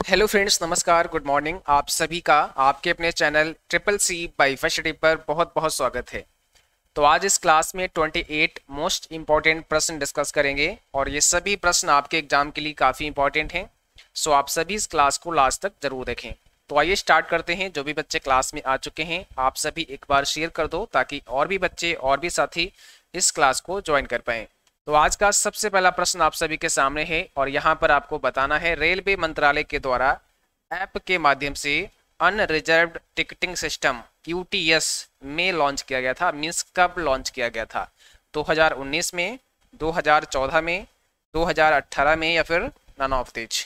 Hello friends, नमस्कार, good morning. आप सभी का आपके अपने channel triple C by first पर बहुत बहुत स्वागत है। तो आज इस क्लास में 28 मोस्ट इंपॉर्टेंट प्रश्न डिस्कस करेंगे और ये सभी प्रश्न आपके एग्जाम के लिए काफ़ी इंपॉर्टेंट हैं। सो आप सभी इस क्लास को लास्ट तक जरूर देखें। तो आइए स्टार्ट करते हैं। जो भी बच्चे क्लास में आ चुके हैं आप सभी एक बार शेयर कर दो ताकि और भी बच्चे और भी साथी इस क्लास को ज्वाइन कर पाएँ। तो आज का सबसे पहला प्रश्न आप सभी के सामने है और यहाँ पर आपको बताना है रेलवे मंत्रालय के द्वारा ऐप के माध्यम से अनरिजर्व्ड टिकटिंग सिस्टम यूटीएस में लॉन्च किया गया था। मीन्स कब लॉन्च किया गया था? 2019 में, 2014 में, 2018 में या फिर नन ऑफ दीज।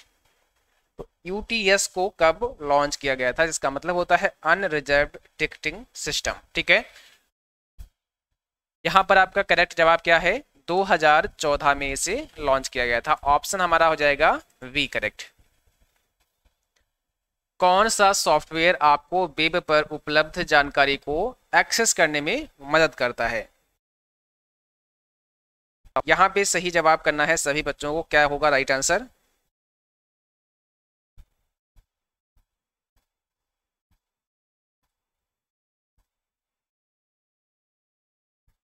तो यूटीएस को कब लॉन्च किया गया था, जिसका मतलब होता है अनरिजर्व्ड टिकटिंग सिस्टम। ठीक है, यहाँ पर आपका करेक्ट जवाब क्या है? 2014 में इसे लॉन्च किया गया था। ऑप्शन हमारा हो जाएगा वी करेक्ट। कौन सा सॉफ्टवेयर आपको वेब पर उपलब्ध जानकारी को एक्सेस करने में मदद करता है? यहां पे सही जवाब करना है सभी बच्चों को। क्या होगा राइट आंसर?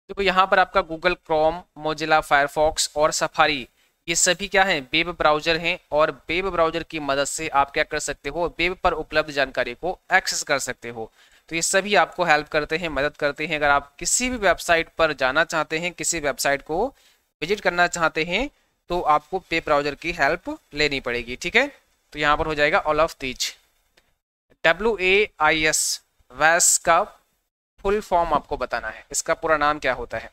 देखो यहाँ पर आपका गूगल क्रोम, मोजिला फायरफॉक्स और सफारी, ये सभी क्या हैं? वेब ब्राउजर हैं। और वेब ब्राउजर की मदद से आप क्या कर सकते हो? वेब पर उपलब्ध जानकारी को एक्सेस कर सकते हो। तो ये सभी आपको हेल्प करते हैं, मदद करते हैं। अगर आप किसी भी वेबसाइट पर जाना चाहते हैं, किसी वेबसाइट को विजिट करना चाहते हैं, तो आपको वेब ब्राउजर की हेल्प लेनी पड़ेगी। ठीक है, तो यहाँ पर हो जाएगा ऑल ऑफ दीज। WAIS वैस का फुल फॉर्म आपको बताना है। इसका पूरा नाम क्या होता है?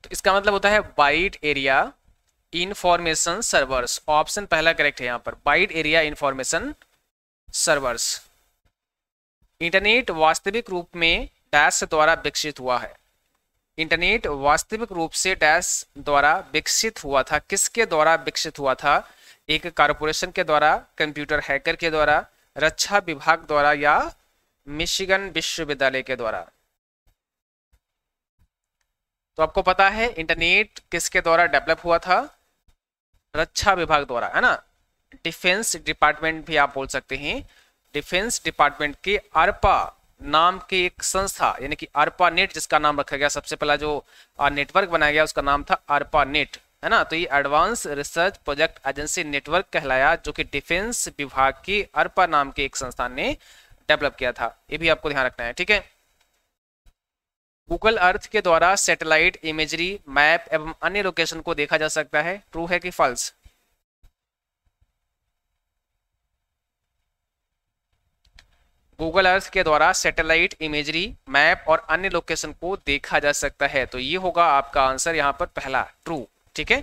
तो इसका मतलब होता है wide area information servers. Option पहला करेक्ट है यहाँ पर, wide area information servers. Internet वास्तविक रूप में डैश द्वारा विकसित हुआ है। इंटरनेट वास्तविक रूप से डैश द्वारा विकसित हुआ था। किसके द्वारा विकसित हुआ था? एक कारपोरेशन के द्वारा, कंप्यूटर हैकर के द्वारा, रक्षा विभाग द्वारा या मिशिगन विश्वविद्यालय के द्वारा? तो आपको पता है इंटरनेट किसके द्वारा डेवलप हुआ था? रक्षा विभाग द्वारा, है ना। डिफेंस डिपार्टमेंट भी आप बोल सकते हैं। डिफेंस डिपार्टमेंट के ARPA नाम की एक संस्था, यानी कि ARPA नेट जिसका नाम रखा गया, सबसे पहला जो नेटवर्क बनाया गया उसका नाम था ARPA नेट, है ना। तो ये advance research project agency network कहलाया, जो कि डिफेंस विभाग की ARPA नाम के एक संस्थान ने डेवलप किया था। ये भी आपको ध्यान रखना है। ठीक है, गूगल अर्थ के द्वारा सैटेलाइट इमेजरी, मैप एवं अन्य लोकेशन को देखा जा सकता है। ट्रू है कि फॉल्स? गूगल अर्थ के द्वारा सैटेलाइट इमेजरी, मैप और अन्य लोकेशन को देखा जा सकता है। तो ये होगा आपका आंसर यहाँ पर पहला, ट्रू। ठीक है,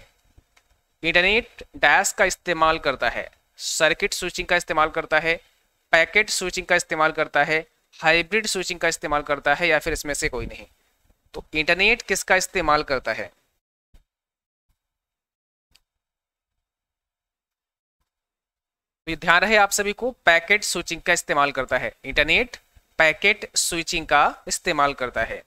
इंटरनेट डैश का इस्तेमाल करता है, सर्किट स्विचिंग का इस्तेमाल करता है, पैकेट स्विचिंग का इस्तेमाल करता है, हाइब्रिड स्विचिंग का इस्तेमाल करता है, या फिर इसमें से कोई नहीं? तो इंटरनेट किसका इस्तेमाल करता है? तो ये ध्यान रहे आप सभी को, पैकेट स्विचिंग का इस्तेमाल करता है। इंटरनेट पैकेट स्विचिंग का इस्तेमाल करता है।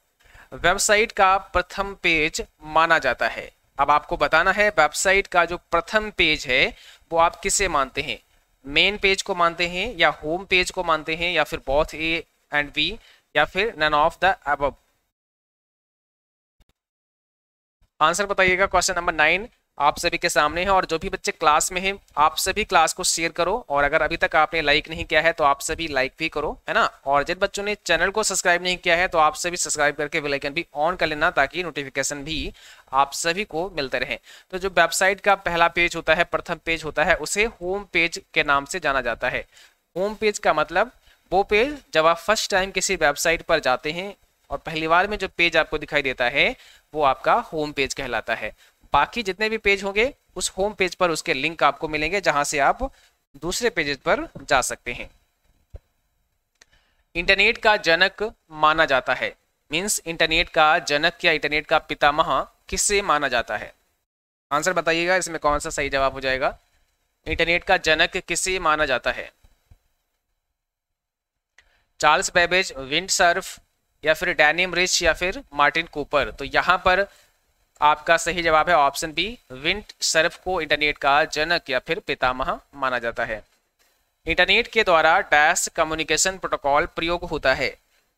वेबसाइट का प्रथम पेज माना जाता है। अब आपको बताना है वेबसाइट का जो प्रथम पेज है वो आप किसे मानते हैं? मेन पेज को मानते हैं, या होम पेज को मानते हैं, या फिर बोथ ए एंड बी, या फिर none of the above? Answer बताइएगा। क्वेश्चन नंबर 9 आप सभी के सामने है। और जो भी बच्चे क्लास में हैं आप सभी क्लास को शेयर करो, और अगर अभी तक आपने लाइक नहीं किया है तो आप सभी लाइक भी करो, है ना। और जिन बच्चों ने चैनल को सब्सक्राइब नहीं किया है तो आप सभी सब्सक्राइब करके बेल आइकन भी ऑन कर लेना, ताकि नोटिफिकेशन भी आप सभी को मिलते रहे। तो जो वेबसाइट का पहला पेज होता है, प्रथम पेज होता है, उसे होम पेज के नाम से जाना जाता है। होम पेज का मतलब वो पेज जब आप फर्स्ट टाइम किसी वेबसाइट पर जाते हैं और पहली बार में जो पेज आपको दिखाई देता है वो आपका होम पेज कहलाता है। बाकी जितने भी पेज होंगे उस होम पेज पर उसके लिंक आपको मिलेंगे, जहां से आप दूसरे पेज पर जा सकते हैं। इंटरनेट का जनक माना जाता है। मींस इंटरनेट का जनक या इंटरनेट का पितामह किसे माना जाता है? आंसर बताइएगा, इसमें कौन सा सही जवाब हो जाएगा? इंटरनेट का जनक किसे माना जाता है? चार्ल्स बेबेज, विंडसर्फ, या फिर डैनियम रिच, या फिर मार्टिन कूपर? तो यहाँ पर आपका सही जवाब है ऑप्शन बी, विंड सर्फ को इंटरनेट का जनक या फिर पितामह माना जाता है। इंटरनेट के द्वारा डैश कम्युनिकेशन प्रोटोकॉल प्रयोग होता है।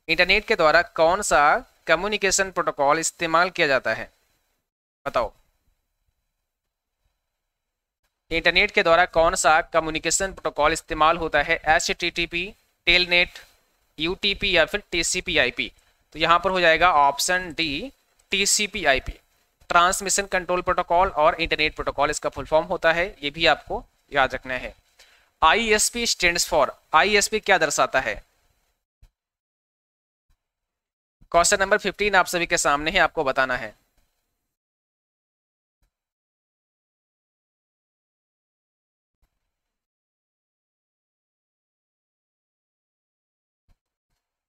इंटरनेट के द्वारा कौन सा कम्युनिकेशन प्रोटोकॉल इस्तेमाल किया जाता है, बताओ। इंटरनेट के द्वारा कौन सा कम्युनिकेशन प्रोटोकॉल इस्तेमाल होता है, HTTP, टेलनेट, UTP या फिर TCP/IP। तो यहाँ पर हो जाएगा option D, TCP/IP। Transmission control protocol और इंटरनेट प्रोटोकॉल इसका फुल फॉर्म होता है, ये भी आपको याद रखना है। ISP स्टैंड्स फॉर, ISP क्या दर्शाता है? क्वेश्चन नंबर 15 आप सभी के सामने है, आपको बताना है।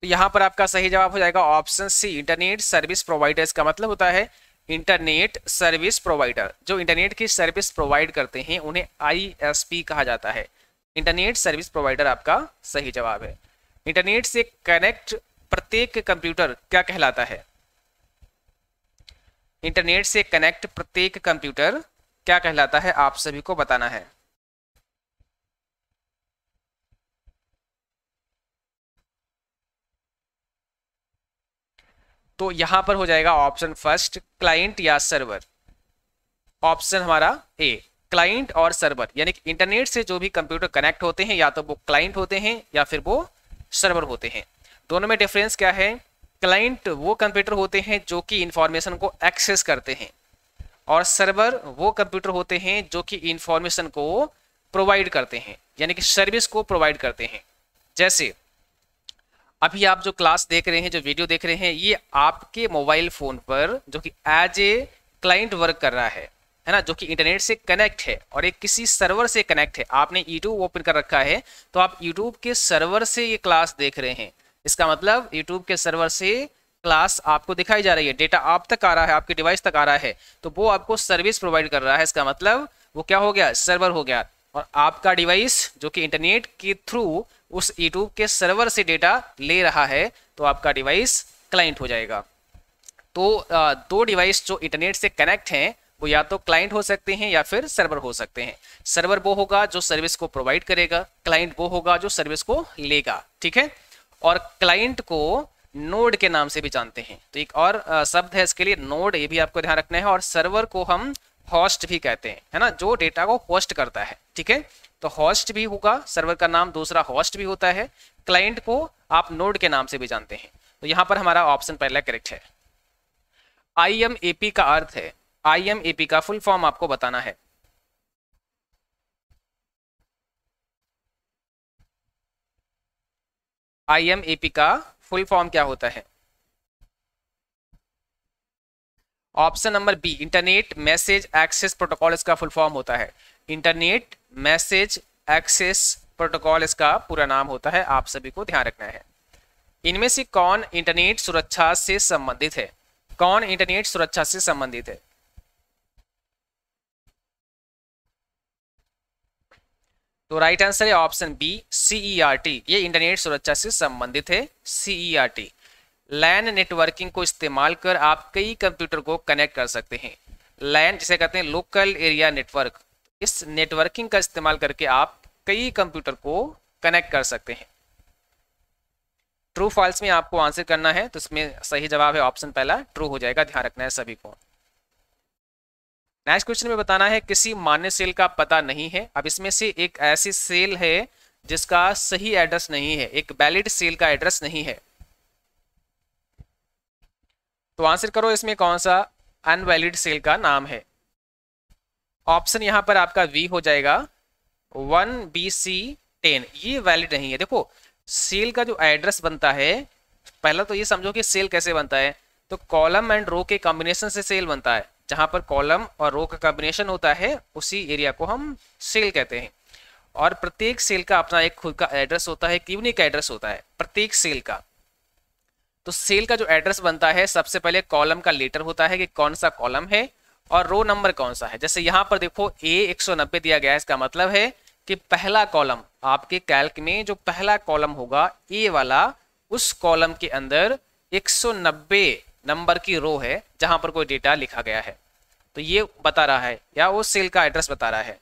तो यहां पर आपका सही जवाब हो जाएगा option C, internet service provider. इसका मतलब होता है इंटरनेट सर्विस प्रोवाइडर। जो इंटरनेट की सर्विस प्रोवाइड करते हैं उन्हें ISP कहा जाता है। इंटरनेट सर्विस प्रोवाइडर आपका सही जवाब है। इंटरनेट से कनेक्ट प्रत्येक कंप्यूटर क्या कहलाता है? इंटरनेट से कनेक्ट प्रत्येक कंप्यूटर क्या कहलाता है, आप सभी को बताना है। तो यहां पर हो जाएगा ऑप्शन फर्स्ट, क्लाइंट या सर्वर। ऑप्शन हमारा ए, क्लाइंट और सर्वर, यानी कि इंटरनेट से जो भी कंप्यूटर कनेक्ट होते हैं या तो वो क्लाइंट होते हैं या फिर वो सर्वर होते हैं। दोनों में डिफरेंस क्या है? क्लाइंट वो कंप्यूटर होते हैं जो कि इंफॉर्मेशन को एक्सेस करते हैं, और सर्वर वो कंप्यूटर होते हैं जो कि इंफॉर्मेशन को प्रोवाइड करते हैं, यानी कि सर्विस को प्रोवाइड करते हैं। जैसे अभी आप जो क्लास देख रहे हैं, जो वीडियो देख रहे हैं, ये आपके मोबाइल फोन पर जो कि एज ए क्लाइंट वर्क कर रहा है ना, जो कि इंटरनेट से कनेक्ट है, और एक किसी सर्वर से कनेक्ट है। आपने यूट्यूब ओपन कर रखा है तो आप यूट्यूब के सर्वर से ये क्लास देख रहे हैं। इसका मतलब यूट्यूब के सर्वर से क्लास आपको दिखाई जा रही है, डेटा आप तक आ रहा है, आपके डिवाइस तक आ रहा है, तो वो आपको सर्विस प्रोवाइड कर रहा है। इसका मतलब वो क्या हो गया? सर्वर हो गया। और आपका डिवाइस जो कि इंटरनेट के थ्रू उस यूट्यूब के सर्वर से डेटा ले रहा है, तो आपका डिवाइस क्लाइंट हो जाएगा। तो दो डिवाइस जो इंटरनेट से कनेक्ट हैं वो या तो क्लाइंट हो सकते हैं या फिर सर्वर हो सकते हैं। सर्वर वो होगा जो सर्विस को प्रोवाइड करेगा, क्लाइंट वो होगा जो सर्विस को लेगा, ठीक है। और क्लाइंट को नोड के नाम से भी जानते हैं। तो एक और शब्द है इसके लिए, नोड, ये भी आपको ध्यान रखना है। और सर्वर को हम होस्ट भी कहते हैं, है ना, जो डेटा को होस्ट करता है, ठीक है। तो होस्ट भी होगा, सर्वर का नाम दूसरा होस्ट भी होता है। क्लाइंट को आप नोड के नाम से भी जानते हैं। तो यहां पर हमारा ऑप्शन पहला करेक्ट है। IMAP का अर्थ है, IMAP का फुल फॉर्म आपको बताना है। IMAP का फुल फॉर्म क्या होता है? Option number B, internet message access protocol इसका फुल फॉर्म होता है। इंटरनेट मैसेज एक्सेस प्रोटोकॉल इसका पूरा नाम होता है, आप सभी को ध्यान रखना है। इनमें से कौन इंटरनेट सुरक्षा से संबंधित है? कौन इंटरनेट सुरक्षा से संबंधित है? तो राइट आंसर है ऑप्शन बी, CERT। ये इंटरनेट सुरक्षा से संबंधित है, CERT। लैन नेटवर्किंग को इस्तेमाल कर आप कई कंप्यूटर को कनेक्ट कर सकते हैं। लैन जिसे कहते हैं लोकल एरिया नेटवर्क, इस नेटवर्किंग का इस्तेमाल करके आप कई कंप्यूटर को कनेक्ट कर सकते हैं। ट्रू फॉल्स में आपको आंसर करना है, तो इसमें सही जवाब है ऑप्शन पहला, ट्रू हो जाएगा, ध्यान रखना है सभी को। नेक्स्ट क्वेश्चन में बताना है किसी मान्य सेल का पता नहीं है। अब इसमें से एक ऐसी सेल है जिसका सही एड्रेस नहीं है, एक वैलिड सेल का एड्रेस नहीं है, तो आंसर करो इसमें कौन सा अनवैलिड सेल का नाम है। ऑप्शन यहां पर आपका वी हो जाएगा 1BC10, ये वैलिड नहीं है। देखो सेल का जो एड्रेस बनता है, पहला तो ये समझो कि सेल कैसे बनता है, तो कॉलम एंड रो के कॉम्बिनेशन से सेल बनता है। जहां पर कॉलम और रो का कॉम्बिनेशन होता है उसी एरिया को हम सेल कहते हैं। और प्रत्येक सेल का अपना एक खुद का एड्रेस होता है, एक यूनिक एड्रेस होता है प्रत्येक सेल का। तो सेल का जो एड्रेस बनता है, सबसे पहले कॉलम का लेटर होता है कि कौन सा कॉलम है, और रो नंबर कौन सा है। जैसे यहाँ पर देखो A190 दिया गया है, इसका मतलब है कि पहला कॉलम आपके कैल्क में जो पहला कॉलम होगा ए वाला, उस कॉलम के अंदर 190 नंबर की रो है जहां पर कोई डेटा लिखा गया है, तो ये बता रहा है या वो सेल का एड्रेस बता रहा है।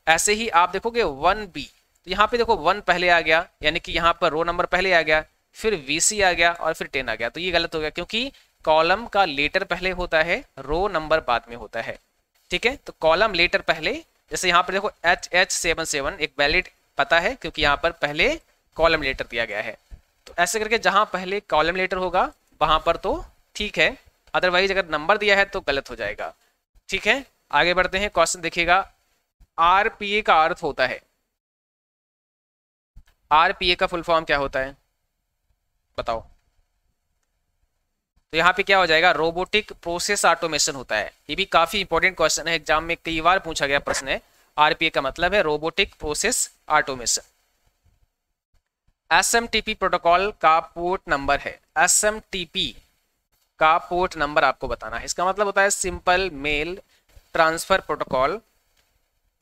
ऐसे ही आप देखोगे 1B, तो यहाँ पे देखो 1 पहले आ गया, यानी कि यहाँ पर रो नंबर पहले आ गया, फिर VC आ गया और फिर 10 आ गया, तो ये गलत हो गया क्योंकि कॉलम का लेटर पहले होता है, रो नंबर बाद में होता है। ठीक है, तो कॉलम लेटर पहले, जैसे यहाँ पर देखो HH77 एक वैलिड पता है क्योंकि यहाँ पर पहले कॉलम लेटर दिया गया है। तो ऐसे करके जहां पहले कॉलम लेटर होगा वहां पर तो ठीक है, अदरवाइज अगर नंबर दिया है तो गलत हो जाएगा। ठीक है, आगे बढ़ते हैं। क्वेश्चन देखिएगा, RPA का अर्थ होता है, RPA का फुल फॉर्म क्या होता है बताओ। तो यहाँ पे क्या हो जाएगा, रोबोटिक प्रोसेस ऑटोमेशन होता है। ये भी काफी इंपॉर्टेंट क्वेश्चन है, एग्जाम में कई बार पूछा गया प्रश्न है। RPA का मतलब है robotic process automation. SMTP protocol का पोर्ट नंबर है, SMTP का पोर्ट नंबर आपको बताना है। इसका मतलब होता है सिंपल मेल ट्रांसफर प्रोटोकॉल।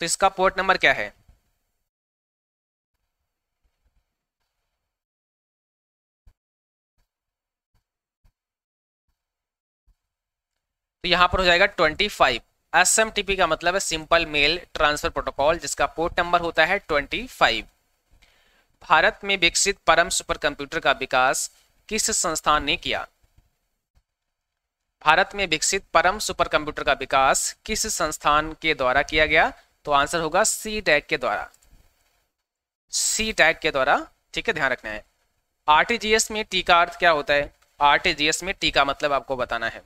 तो इसका पोर्ट नंबर क्या है, तो यहां पर हो जाएगा 25। SMTP का मतलब है सिंपल मेल ट्रांसफर प्रोटोकॉल, जिसका पोर्ट नंबर होता है 25। भारत में विकसित परम सुपर कंप्यूटर का विकास किस संस्थान ने किया। भारत में विकसित परम सुपर कंप्यूटर का विकास किस संस्थान के द्वारा किया गया, तो आंसर होगा CDAC के द्वारा, CDAC के द्वारा। ठीक है, ध्यान रखना है। RTGS में टी का अर्थ क्या होता है, RTGS में टी का मतलब आपको बताना है।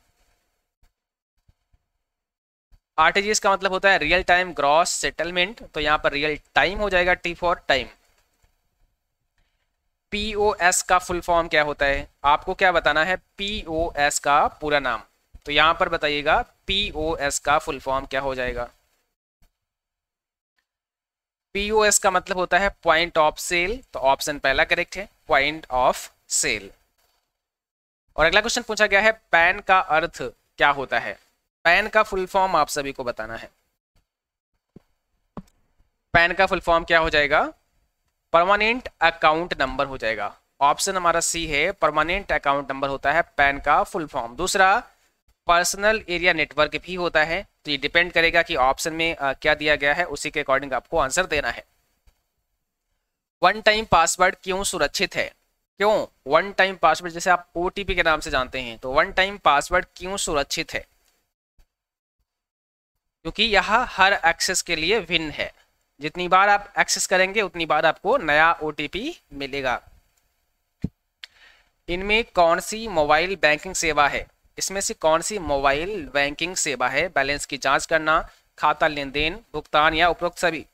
RTGS का मतलब होता है रियल टाइम ग्रॉस सेटलमेंट, तो यहां पर रियल टाइम हो जाएगा, T फॉर टाइम। POS का फुल फॉर्म क्या होता है, आपको क्या बताना है, POS का पूरा नाम। तो यहां पर बताइएगा POS का फुल फॉर्म क्या हो जाएगा। POS का मतलब होता है पॉइंट ऑफ सेल, तो ऑप्शन पहला करेक्ट है, पॉइंट ऑफ सेल। और अगला क्वेश्चन पूछा गया है, पैन का अर्थ क्या होता है। पैन का फुल फॉर्म आप सभी को बताना है। पैन का फुल फॉर्म क्या हो जाएगा, परमानेंट अकाउंट नंबर हो जाएगा। ऑप्शन हमारा C है, परमानेंट अकाउंट नंबर होता है पैन का फुल फॉर्म। दूसरा पर्सनल एरिया नेटवर्क भी होता है, तो ये डिपेंड करेगा कि ऑप्शन में क्या दिया गया है, उसी के अकॉर्डिंग आपको आंसर देना है। वन टाइम पासवर्ड क्यों सुरक्षित है, क्यों वन टाइम पासवर्ड, जैसे आप OTP के नाम से जानते हैं, तो वन टाइम पासवर्ड क्यों सुरक्षित है, क्योंकि यह हर एक्सेस के लिए भिन्न है। जितनी बार आप एक्सेस करेंगे उतनी बार आपको नया OTP मिलेगा। इनमें कौन सी मोबाइल बैंकिंग सेवा है, इसमें से कौन सी मोबाइल बैंकिंग सेवा है, बैलेंस की जांच करना, खाता लेन देन, भुगतान या उपरोक्त सभी।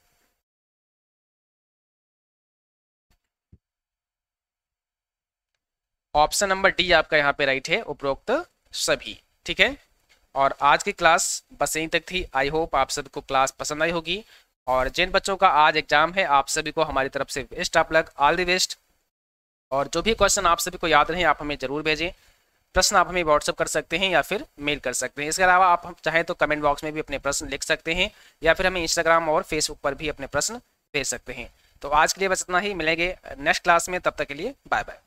ऑप्शन नंबर D आपका यहाँ पे राइट है, उपरोक्त सभी। ठीक है, और आज की क्लास बस यहीं तक थी। आई होप आप सबको क्लास पसंद आई होगी, और जिन बच्चों का आज एग्जाम है आप सभी को हमारी तरफ से best of luck, all the best. और जो भी क्वेश्चन आप सभी को याद रहे आप हमें जरूर भेजें। प्रश्न आप हमें व्हाट्सअप कर सकते हैं या फिर मेल कर सकते हैं। इसके अलावा आप हम चाहें तो कमेंट बॉक्स में भी अपने प्रश्न लिख सकते हैं, या फिर हमें इंस्टाग्राम और फेसबुक पर भी अपने प्रश्न भेज सकते हैं। तो आज के लिए बस इतना ही, मिलेंगे नेक्स्ट क्लास में, तब तक के लिए बाय बाय।